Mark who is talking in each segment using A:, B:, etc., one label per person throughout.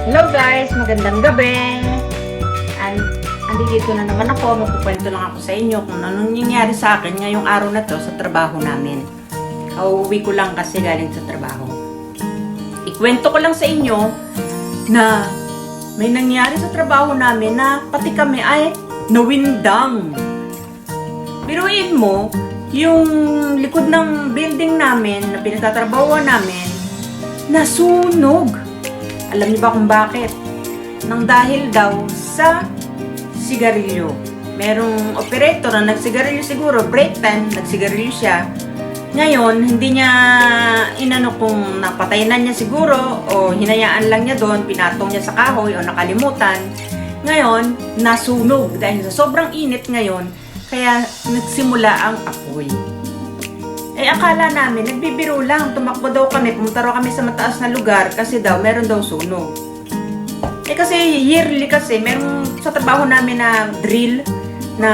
A: Hello guys, magandang gabi. Andito na naman ako, magpukwento lang ako sa inyo kung anong nangyari sa akin ngayong araw na to sa trabaho namin. Kauwi ko lang kasi galing sa trabaho. Ikwento ko lang sa inyo na may nangyari sa trabaho namin na pati kami ay nawindang. Biruin mo, yung likod ng building namin na pinagtatrabahuan namin, nasunog. Alam niyo ba kung bakit? Nang dahil daw sa sigarilyo. Merong operator na nagsigarilyo siguro, break time, nagsigarilyo siya. Ngayon, hindi niya inano kung napatay na niya siguro o hinayaan lang niya doon, pinatong niya sa kahoy o nakalimutan. Ngayon, nasunog dahil sa sobrang init ngayon, kaya nagsimula ang apoy. Eh, akala namin, nagbibiro lang. Tumakbo daw kami, pumunta raw kami sa mataas na lugar kasi daw, meron daw sunog. Eh, kasi yearly kasi, meron sa trabaho namin na drill na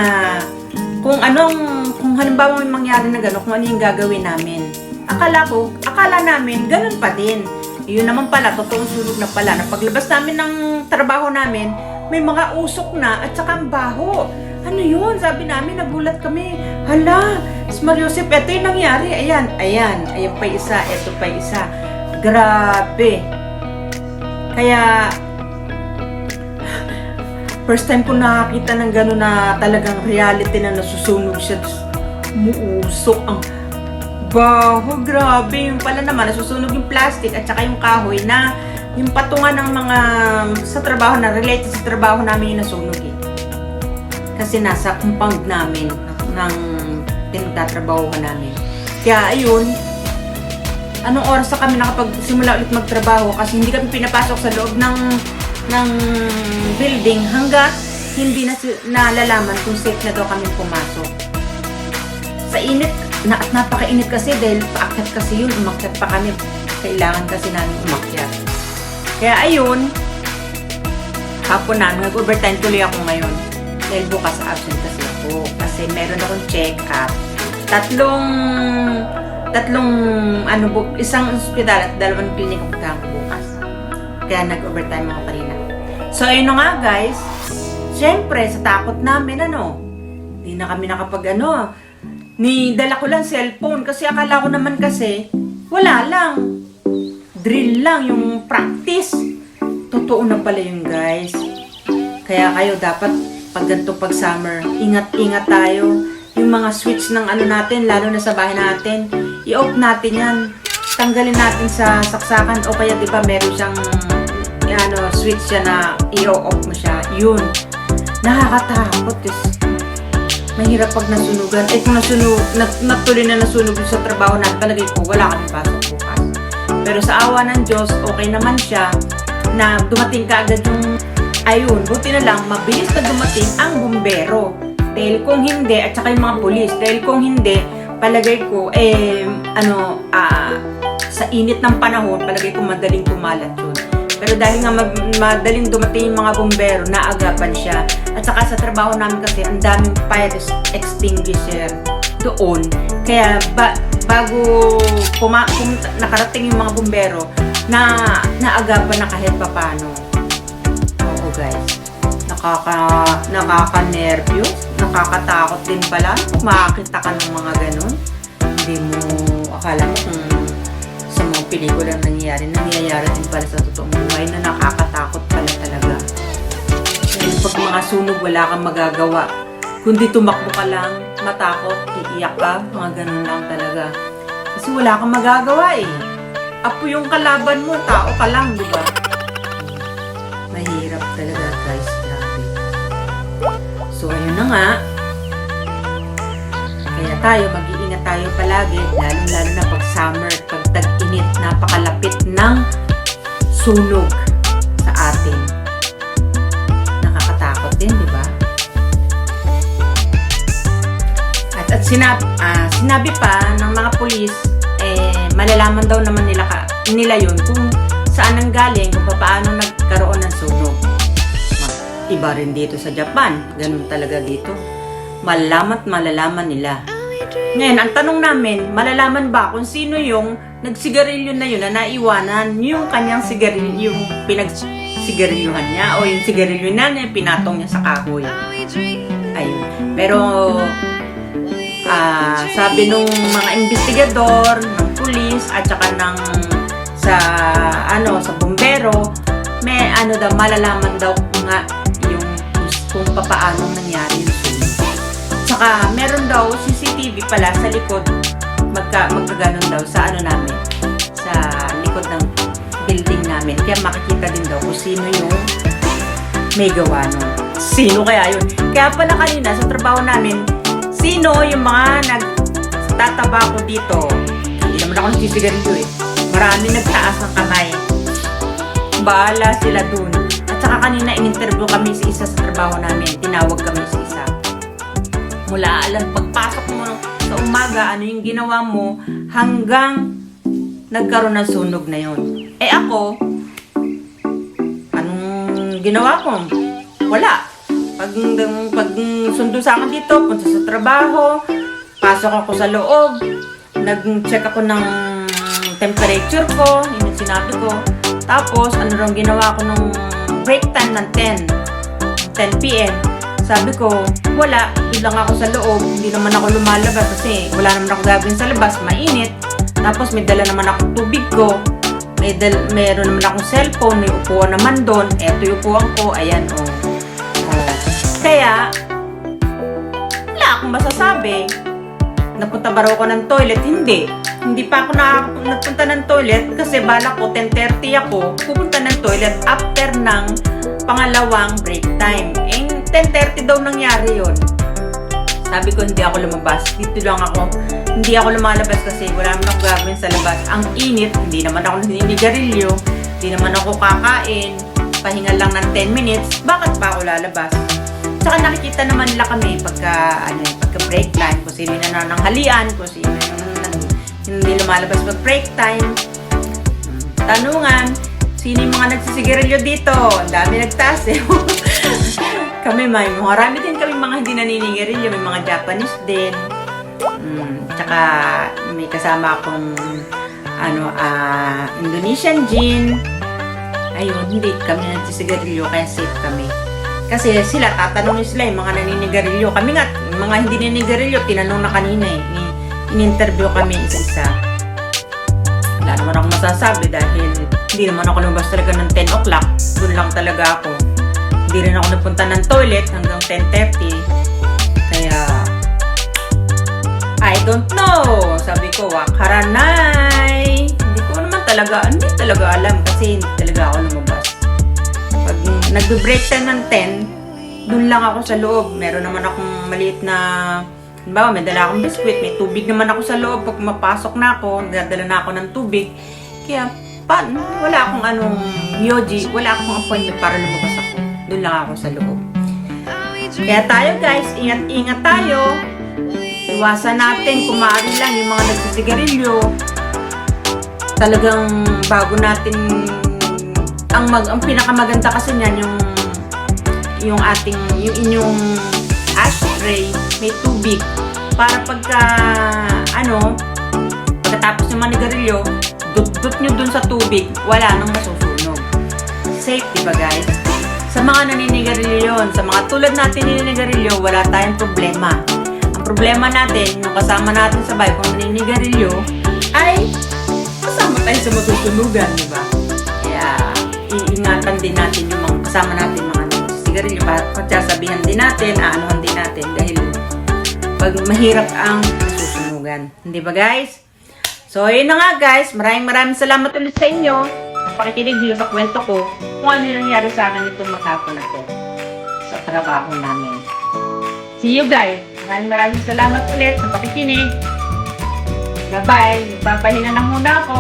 A: kung halimbawa may mangyari na gano'n, kung ano yung gagawin namin. Akala namin, ganun pa din. Yun naman pala, totoong sunog na pala. Na paglabas namin ng trabaho namin, may mga usok na at saka ang baho. Ano yun? Sabi namin, nagulat kami. Hala, Mariosep, ito yung nangyari. Ayan pa isa, ito pa isa. Grabe. Kaya, first time ko nakakita ng gano'n na talagang reality na nasusunog siya. Muusok ang baho. Grabe. Yung pala naman, nasusunog yung plastic at saka yung kahoy na yung patungan ng mga sa trabaho na related sa trabaho namin yung nasunog eh. Kasi nasa compound namin ng pinagtatrabaho namin. Kaya ayun, anong oras na kami nakapagsimula ulit magtrabaho kasi hindi kami pinapasok sa loob ng building hanggat hindi na nalalaman kung safe na daw kami pumasok. Sa init, at napakainit kasi dahil paakyat kasi yun, umakyat pa kami. Kailangan kasi namin umakyat. Kaya ayun, hapon na, nag-overtime tuloy ako ngayon. Dahil bukas absent kasi ako. Kasi meron akong check-up. Isang ospital at dalawang klinik ang puntahan ko bukas. Kaya nag-overtime ako kanina. So, ayun na nga guys. Siyempre, sa takot namin, hindi na kami dala ko lang cellphone. Kasi akala ko naman kasi, wala lang. Drill lang, yung practice. Totoo na pala yun guys. Kaya kayo dapat pag summer, ingat-ingat tayo. Yung mga switch ng natin, lalo na sa bahay natin, i-off natin yan. Tanggalin natin sa saksakan o kaya diba meron siyang switch siya na i-off mo siya. Yun. Nakakatakot. Mahirap pag nasunugan. Eh kung natuloy na nasunog sa trabaho natin, palagay ko wala kami pasok bukas. Pero sa awa ng Diyos, okay naman siya na dumating ka agad yung ayun, buti na lang, mabilis na dumating ang bumbero. Dahil kung hindi, at saka yung mga pulis, dahil kung hindi, palagay ko, sa init ng panahon, palagay ko madaling kumalat yun. Pero dahil nga madaling dumating yung mga bumbero, naagapan siya. At saka sa trabaho namin kasi, ang daming fire extinguisher doon. Kaya bago nakarating yung mga bumbero, naagapan na kahit papano. Guys, nakaka-nervyos, nakakatakot din pala kung makakita ka ng mga ganun. Hindi mo akala mo kung sa mga pelikula nangyayari din pala sa totoong buhay na nakakatakot pala talaga. Dahil pag mga sunog, wala kang magagawa. Kundi tumakbo ka lang, matakot, iiyak ka, mga ganun lang talaga. Kasi wala kang magagawa eh. Apo yung kalaban mo, tao ka lang, di ba? Mahirap talaga guys, grabe. So ayun na nga. Kaya tayo, mag-iingat tayo palagi, lalo na pag summer, pag tag-init, napakalapit ng sunog sa atin. Nakakatakot din, di ba? At sinabi pa ng mga pulis, malalaman daw naman nila yun kung saan ang galing, kung paano nagkaroon ng sunog. Iba rin dito sa Japan. Ganun talaga dito. Malalaman nila. Ngayon, ang tanong namin, malalaman ba kung sino yung nagsigarilyo na yun na naiwanan yung kanyang sigarilyo, yung sigarilyuhan niya. O yung sigarilyo na pinatong niya sa kahoy. Ayun. Pero, sabi nung mga investigador, ng pulis, at saka sa bumbero, may daw, malalaman daw nga yung kung papaano nangyari yung sunog. Saka, meron daw CCTV pala sa likod, magkaganon daw sa namin, sa likod ng building namin. Kaya makikita din daw kung sino yung may gawa nun. Sino kaya yun? Kaya pala kanina sa trabaho namin, sino yung mga nagtatabako dito? Hindi naman ako nagsisigarilyo eh. Marami nagtaas ng kamay. Bahala sila dun. At saka kanina in-interview kami sa isa sa trabaho namin. Tinawag kami sa isa. Mula pagpasok mo sa umaga, ano yung ginawa mo hanggang nagkaroon ng sunog na yun. Eh ako, anong ginawa ko? Wala. Pag sundo sa akin dito, punta sa trabaho, pasok ako sa loob, nag-check ako ng temperature ko, yun yung sinabi ko. Tapos, ano rin ginawa ko nung break time ng 10 p.m. Sabi ko, wala, doon lang ako sa loob, hindi naman ako lumalabas kasi wala naman ako gagawin sa labas, mainit. Tapos may dala naman akong tubig ko, meron naman akong cellphone, may upuan naman doon, eto yung upuan ko, ayan o. Kaya, wala akong masasabi. Napunta ba raw ako ng toilet? Hindi. Hindi pa ako napunta ng toilet kasi bala ko 10:30 ako pupunta ng toilet after ng pangalawang break time. 10:30 daw nangyari yun. Sabi ko hindi ako lumabas. Dito lang ako. Hindi ako lumalabas kasi wala naman ako gagawin sa labas. Ang init, hindi naman ako naninigarilyo. Hindi naman ako kakain. Pahinga lang ng 10 minutes. Bakit pa ako lalabas? Saka nakikita naman nila kami pagka break time, kung sino yung nananghalian, kung sino yung hindi lumalabas pag break time. Tanungan, sino yung mga nagsisigarilyo dito? Ang dami nagtaas eh. Kami marami din kami mga hindi naninigarilyo, may mga Japanese din. Tsaka may kasama akong Indonesian gin. Ayun, hindi kami nagsisigarilyo kaya safe kami. Kasi sila, tatanungin sila yung mga naninigarilyo. Kami nga, mga hindi naninigarilyo, tinanong na kanina eh. In-interview kami isa-isa. Wala naman akong masasabi dahil hindi naman ako lumabas talaga ng 10 o'clock. Doon lang talaga ako. Hindi rin ako napunta ng toilet hanggang 10:30. Kaya, I don't know. Sabi ko, wakaranay. Hindi talaga alam kasi hindi talaga ako lumabas. Pag nag-break time ng 10, dun lang ako sa loob. Meron naman akong maliit na, halimbawa, may dala akong biskwit, may tubig naman ako sa loob. Pag mapasok na ako, nagdadala na ako ng tubig. Kaya, wala akong yoji, wala akong appointment para lumabas ako. Dun lang ako sa loob. Kaya tayo guys, ingat-ingat tayo. Iwasan natin, kung maaari lang, yung mga nagsisigarilyo. Talagang bago natin ang pinakamaganda kasi niyan yung inyong ashtray may tubig para pagkatapos ng manigarilyo, dut nyo dun sa tubig, wala nang masusunog. Safe, diba guys? Sa mga naninigarilyo yun, sa mga tulad natin naninigarilyo, wala tayong problema. Ang problema natin, yung kasama natin sa bahay kung naninigarilyo, ay kasama tayo sa masusunugan, diba? Kaya iingatan din natin yung mga kasama natin, mga sigarilyo, pagsasabihan din natin, aanuhan din natin dahil pag mahirap ang nasusunugan. Hindi ba guys? So, yun na nga guys. Maraming salamat ulit sa inyo. Pakikinig dito sa kwento ko kung ano yung nangyari sa akin itong maghapon na to sa trabaho namin. See you guys. Maraming salamat ulit sa pakikinig. Bye-bye. Magpapahinga na muna ako.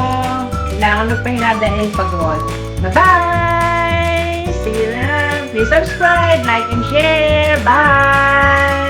A: Kailangan magpahinga dahil pag-roll. Bye-bye! See you na! Please subscribe, like, and share. Bye!